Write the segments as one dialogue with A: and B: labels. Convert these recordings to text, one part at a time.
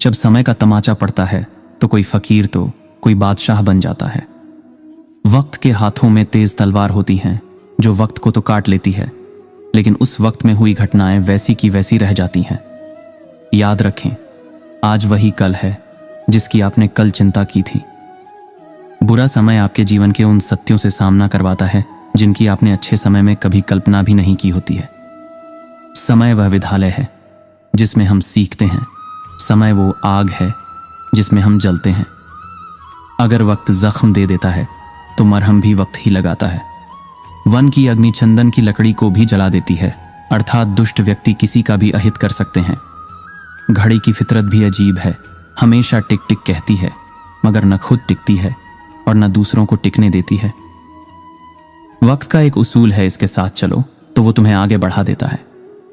A: जब समय का तमाचा पड़ता है तो कोई फकीर तो कोई बादशाह बन जाता है। वक्त के हाथों में तेज तलवार होती हैं जो वक्त को तो काट लेती है, लेकिन उस वक्त में हुई घटनाएं वैसी की वैसी रह जाती हैं। याद रखें, आज वही कल है जिसकी आपने कल चिंता की थी। बुरा समय आपके जीवन के उन सत्यों से सामना करवाता है जिनकी आपने अच्छे समय में कभी कल्पना भी नहीं की होती है। समय वह विद्यालय है जिसमें हम सीखते हैं। समय वो आग है जिसमें हम जलते हैं। अगर वक्त जख्म दे देता है तो मरहम भी वक्त ही लगाता है। वन की अग्नि चंदन की लकड़ी को भी जला देती है, अर्थात दुष्ट व्यक्ति किसी का भी अहित कर सकते हैं। घड़ी की फितरत भी अजीब है, हमेशा टिक टिक कहती है मगर न खुद टिकती है और न दूसरों को टिकने देती है। वक्त का एक उसूल है, इसके साथ चलो तो वो तुम्हें आगे बढ़ा देता है,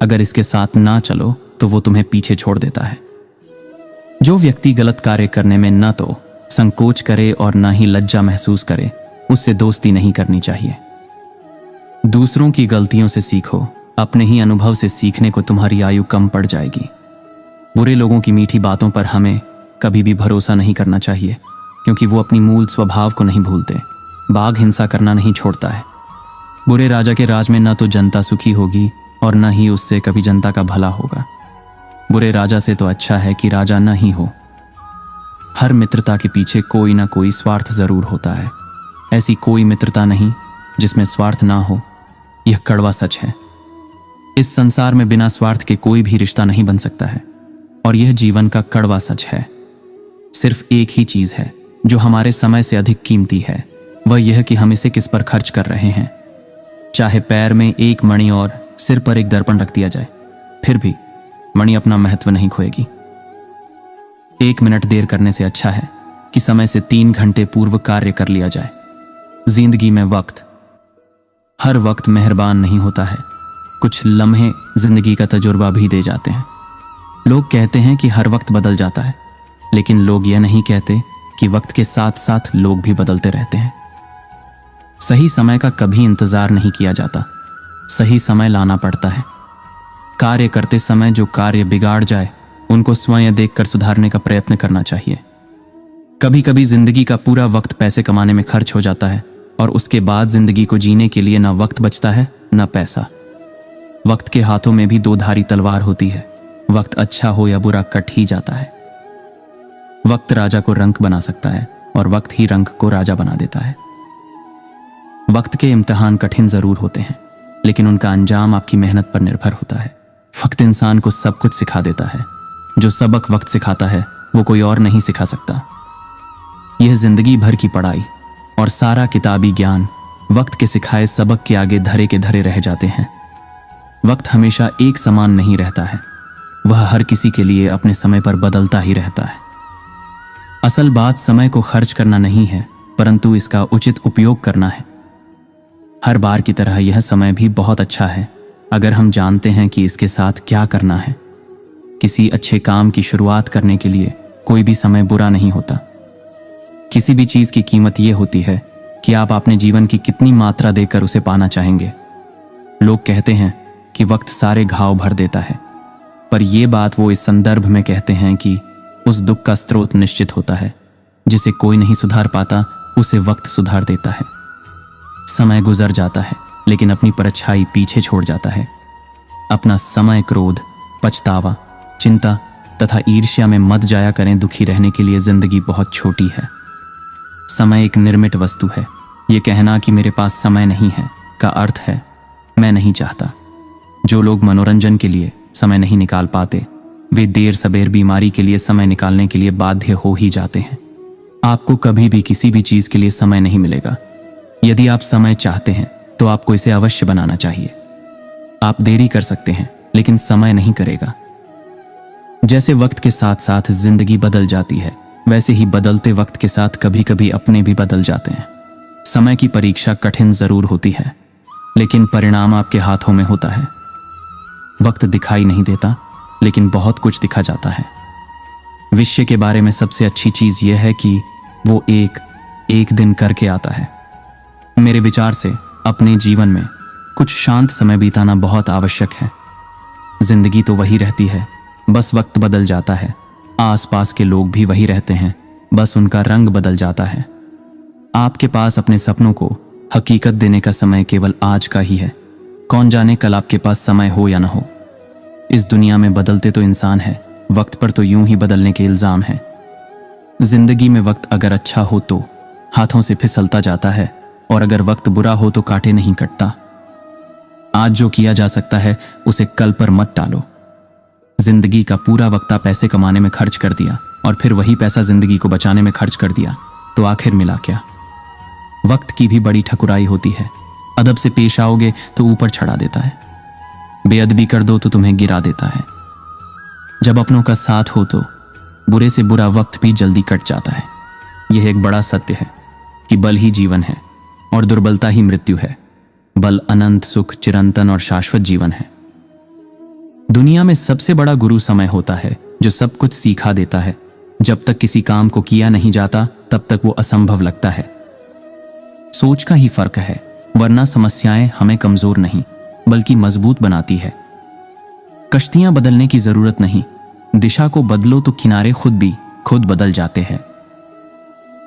A: अगर इसके साथ ना चलो तो वो तुम्हें पीछे छोड़ देता है। जो व्यक्ति गलत कार्य करने में न तो संकोच करे और न ही लज्जा महसूस करे, उससे दोस्ती नहीं करनी चाहिए। दूसरों की गलतियों से सीखो, अपने ही अनुभव से सीखने को तुम्हारी आयु कम पड़ जाएगी। बुरे लोगों की मीठी बातों पर हमें कभी भी भरोसा नहीं करना चाहिए, क्योंकि वो अपनी मूल स्वभाव को नहीं भूलते। बाघ हिंसा करना नहीं छोड़ता है। बुरे राजा के राज में न तो जनता सुखी होगी और न ही उससे कभी जनता का भला होगा। बुरे राजा से तो अच्छा है कि राजा न ही हो। हर मित्रता के पीछे कोई ना कोई स्वार्थ जरूर होता है। ऐसी कोई मित्रता नहीं जिसमें स्वार्थ ना हो, यह कड़वा सच है। इस संसार में बिना स्वार्थ के कोई भी रिश्ता नहीं बन सकता है, और यह जीवन का कड़वा सच है। सिर्फ एक ही चीज है जो हमारे समय से अधिक कीमती है, वह यह कि हम इसे किस पर खर्च कर रहे हैं। चाहे पैर में एक मणि और सिर पर एक दर्पण रख दिया जाए, फिर भी मणि अपना महत्व नहीं खोएगी। 1 मिनट देर करने से अच्छा है कि समय से 3 घंटे पूर्व कार्य कर लिया जाए। जिंदगी में हर वक्त मेहरबान नहीं होता है। कुछ लम्हे जिंदगी का तजुर्बा भी दे जाते हैं। लोग कहते हैं कि हर वक्त बदल जाता है, लेकिन लोग यह नहीं कहते कि वक्त के साथ साथ लोग भी बदलते रहते हैं। सही समय का कभी इंतजार नहीं किया जाता, सही समय लाना पड़ता है। कार्य करते समय जो कार्य बिगाड़ जाए उनको स्वयं देखकर सुधारने का प्रयत्न करना चाहिए। कभी कभी जिंदगी का पूरा वक्त पैसे कमाने में खर्च हो जाता है और उसके बाद जिंदगी को जीने के लिए न वक्त बचता है न पैसा। वक्त के हाथों में भी 2 धारी तलवार होती है। वक्त अच्छा हो या बुरा कट ही जाता है। वक्त राजा को रंक बना सकता है और वक्त ही रंक को राजा बना देता है। वक्त के इम्तिहान कठिन जरूर होते हैं, लेकिन उनका अंजाम आपकी मेहनत पर निर्भर होता है। वक्त इंसान को सब कुछ सिखा देता है। जो सबक वक्त सिखाता है वो कोई और नहीं सिखा सकता। यह जिंदगी भर की पढ़ाई और सारा किताबी ज्ञान वक्त के सिखाए सबक के आगे धरे के धरे रह जाते हैं। वक्त हमेशा एक समान नहीं रहता है, वह हर किसी के लिए अपने समय पर बदलता ही रहता है। असल बात समय को खर्च करना नहीं है, परंतु इसका उचित उपयोग करना है। हर बार की तरह यह समय भी बहुत अच्छा है अगर हम जानते हैं कि इसके साथ क्या करना है। किसी अच्छे काम की शुरुआत करने के लिए कोई भी समय बुरा नहीं होता। किसी भी चीज की कीमत यह होती है कि आप अपने जीवन की कितनी मात्रा देकर उसे पाना चाहेंगे। लोग कहते हैं कि वक्त सारे घाव भर देता है, पर यह बात वो इस संदर्भ में कहते हैं कि उस दुख का स्रोत निश्चित होता है। जिसे कोई नहीं सुधार पाता उसे वक्त सुधार देता है। समय गुजर जाता है लेकिन अपनी परछाई पीछे छोड़ जाता है। अपना समय क्रोध, पछतावा, चिंता तथा ईर्ष्या में मत जाया करें। दुखी रहने के लिए जिंदगी बहुत छोटी है। समय एक निर्मित वस्तु है। ये कहना कि मेरे पास समय नहीं है का अर्थ है मैं नहीं चाहता। जो लोग मनोरंजन के लिए समय नहीं निकाल पाते, वे देर सबेर बीमारी के लिए समय निकालने के लिए बाध्य हो ही जाते हैं। आपको कभी भी किसी भी चीज के लिए समय नहीं मिलेगा। यदि आप समय चाहते हैं तो आपको इसे अवश्य बनाना चाहिए। आप देरी कर सकते हैं लेकिन समय नहीं करेगा। जैसे वक्त के साथ साथ जिंदगी बदल जाती है, वैसे ही बदलते वक्त के साथ कभी कभी अपने भी बदल जाते हैं। समय की परीक्षा कठिन जरूर होती है, लेकिन परिणाम आपके हाथों में होता है। वक्त दिखाई नहीं देता, लेकिन बहुत कुछ दिखा जाता है। विषय के बारे में सबसे अच्छी चीज यह है कि वो एक दिन करके आता है। मेरे विचार से अपने जीवन में कुछ शांत समय बिताना बहुत आवश्यक है। जिंदगी तो वही रहती है, बस वक्त बदल जाता है। आसपास के लोग भी वही रहते हैं, बस उनका रंग बदल जाता है। आपके पास अपने सपनों को हकीकत देने का समय केवल आज का ही है। कौन जाने कल आपके पास समय हो या ना हो। इस दुनिया में बदलते तो इंसान है, वक्त पर तो यूं ही बदलने के इल्जाम है। जिंदगी में वक्त अगर अच्छा हो तो हाथों से फिसलता जाता है, और अगर वक्त बुरा हो तो कांटे नहीं कटता। आज जो किया जा सकता है उसे कल पर मत टालो। जिंदगी का पूरा वक्त पैसे कमाने में खर्च कर दिया और फिर वही पैसा जिंदगी को बचाने में खर्च कर दिया तो आखिर मिला क्या। वक्त की भी बड़ी ठकुराई होती है। अदब से पेश आओगे तो ऊपर चढ़ा देता है, बेअदबी कर दो तो तुम्हें गिरा देता है। जब अपनों का साथ हो तो बुरे से बुरा वक्त भी जल्दी कट जाता है। यह एक बड़ा सत्य है कि बल ही जीवन है और दुर्बलता ही मृत्यु है। बल अनंत सुख, चिरंतन और शाश्वत जीवन है। दुनिया में सबसे बड़ा गुरु समय होता है, जो सब कुछ सिखा देता है। जब तक किसी काम को किया नहीं जाता तब तक वो असंभव लगता है। सोच का ही फर्क है, वरना समस्याएं हमें कमजोर नहीं बल्कि मजबूत बनाती है। कश्तियां बदलने की जरूरत नहीं, दिशा को बदलो तो किनारे खुद बदल जाते हैं।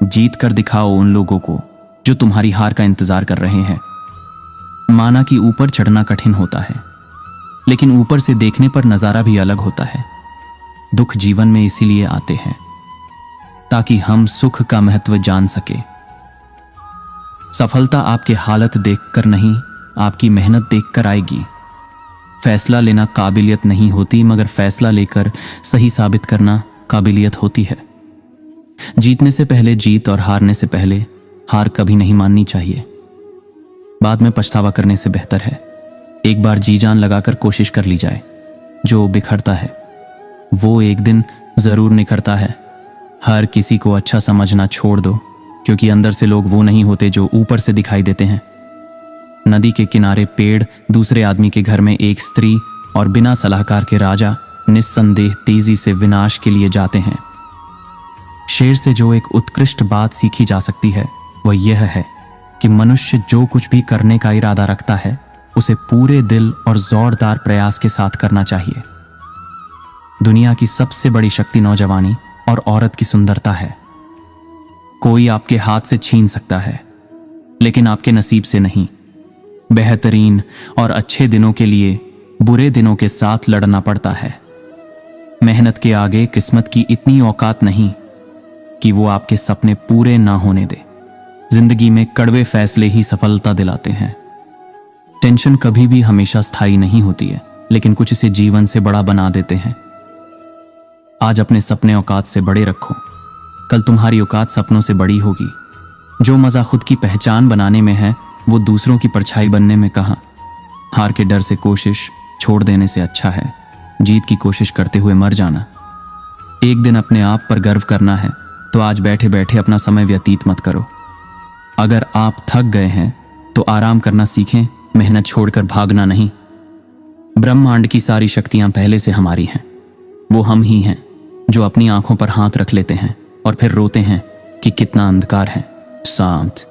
A: जीत कर दिखाओ उन लोगों को जो तुम्हारी हार का इंतजार कर रहे हैं। माना कि ऊपर चढ़ना कठिन होता है, लेकिन ऊपर से देखने पर नजारा भी अलग होता है। दुख जीवन में इसीलिए आते हैं ताकि हम सुख का महत्व जान सके। सफलता आपके हालत देखकर नहीं, आपकी मेहनत देखकर आएगी। फैसला लेना काबिलियत नहीं होती, मगर फैसला लेकर सही साबित करना काबिलियत होती है। जीतने से पहले जीत और हारने से पहले हार कभी नहीं माननी चाहिए। बाद में पछतावा करने से बेहतर है एक बार जी जान लगाकर कोशिश कर ली जाए। जो बिखरता है वो एक दिन जरूर निखरता है। हर किसी को अच्छा समझना छोड़ दो, क्योंकि अंदर से लोग वो नहीं होते जो ऊपर से दिखाई देते हैं। नदी के किनारे पेड़, दूसरे आदमी के घर में एक स्त्री और बिना सलाहकार के राजा निस्संदेह तेजी से विनाश के लिए जाते हैं। शेर से जो एक उत्कृष्ट बात सीखी जा सकती है वह यह है कि मनुष्य जो कुछ भी करने का इरादा रखता है उसे पूरे दिल और जोरदार प्रयास के साथ करना चाहिए। दुनिया की सबसे बड़ी शक्ति नौजवानी और औरत की सुंदरता है। कोई आपके हाथ से छीन सकता है, लेकिन आपके नसीब से नहीं। बेहतरीन और अच्छे दिनों के लिए बुरे दिनों के साथ लड़ना पड़ता है। मेहनत के आगे किस्मत की इतनी औकात नहीं कि वो आपके सपने पूरे ना होने दे। जिंदगी में कड़वे फैसले ही सफलता दिलाते हैं। टेंशन कभी भी हमेशा स्थायी नहीं होती है, लेकिन कुछ इसे जीवन से बड़ा बना देते हैं। आज अपने सपने औकात से बड़े रखो, कल तुम्हारी औकात सपनों से बड़ी होगी। जो मजा खुद की पहचान बनाने में है वो दूसरों की परछाई बनने में कहाँ। हार के डर से कोशिश छोड़ देने से अच्छा है जीत की कोशिश करते हुए मर जाना। एक दिन अपने आप पर गर्व करना है तो आज बैठे बैठे अपना समय व्यतीत मत करो। अगर आप थक गए हैं तो आराम करना सीखें, मेहनत छोड़कर भागना नहीं। ब्रह्मांड की सारी शक्तियां पहले से हमारी हैं। वो हम ही हैं जो अपनी आंखों पर हाथ रख लेते हैं और फिर रोते हैं कि कितना अंधकार है। शांत।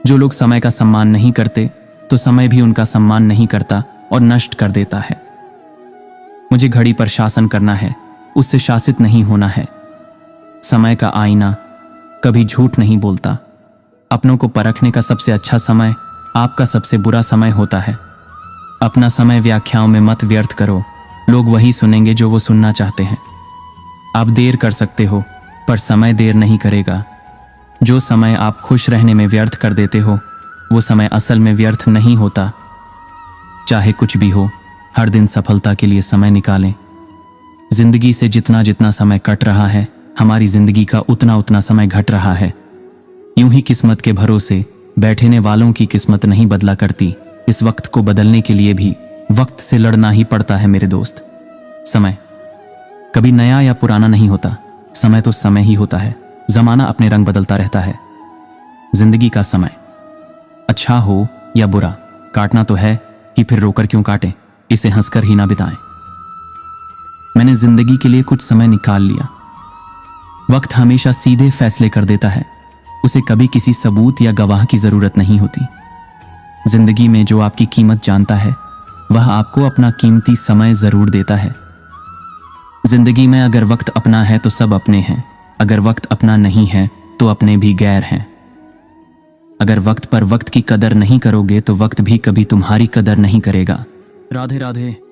A: जो लोग समय का सम्मान नहीं करते तो समय भी उनका सम्मान नहीं करता और नष्ट कर देता है। मुझे घड़ी पर शासन करना है, उससे शासित नहीं होना है। समय का आईना कभी झूठ नहीं बोलता। अपनों को परखने का सबसे अच्छा समय आपका सबसे बुरा समय होता है। अपना समय व्याख्याओं में मत व्यर्थ करो, लोग वही सुनेंगे जो वो सुनना चाहते हैं। आप देर कर सकते हो पर समय देर नहीं करेगा। जो समय आप खुश रहने में व्यर्थ कर देते हो वो समय असल में व्यर्थ नहीं होता। चाहे कुछ भी हो, हर दिन सफलता के लिए समय निकालें। जिंदगी से जितना जितना समय कट रहा है, हमारी जिंदगी का उतना उतना समय घट रहा है। यूं ही किस्मत के भरोसे बैठने वालों की किस्मत नहीं बदला करती। इस वक्त को बदलने के लिए भी वक्त से लड़ना ही पड़ता है मेरे दोस्त। समय कभी नया या पुराना नहीं होता, समय तो समय ही होता है। जमाना अपने रंग बदलता रहता है। जिंदगी का समय अच्छा हो या बुरा काटना तो है ही, फिर रोकर क्यों काटें, इसे हंसकर ही ना बिताएं। मैंने जिंदगी के लिए कुछ समय निकाल लिया। वक्त हमेशा सीधे फैसले कर देता है, उसे कभी किसी सबूत या गवाह की जरूरत नहीं होती। जिंदगी में जो आपकी कीमत जानता है वह आपको अपना कीमती समय जरूर देता है। जिंदगी में अगर वक्त अपना है तो सब अपने हैं, अगर वक्त अपना नहीं है तो अपने भी गैर हैं। अगर वक्त पर वक्त की कदर नहीं करोगे तो वक्त भी कभी तुम्हारी कदर नहीं करेगा। राधे राधे।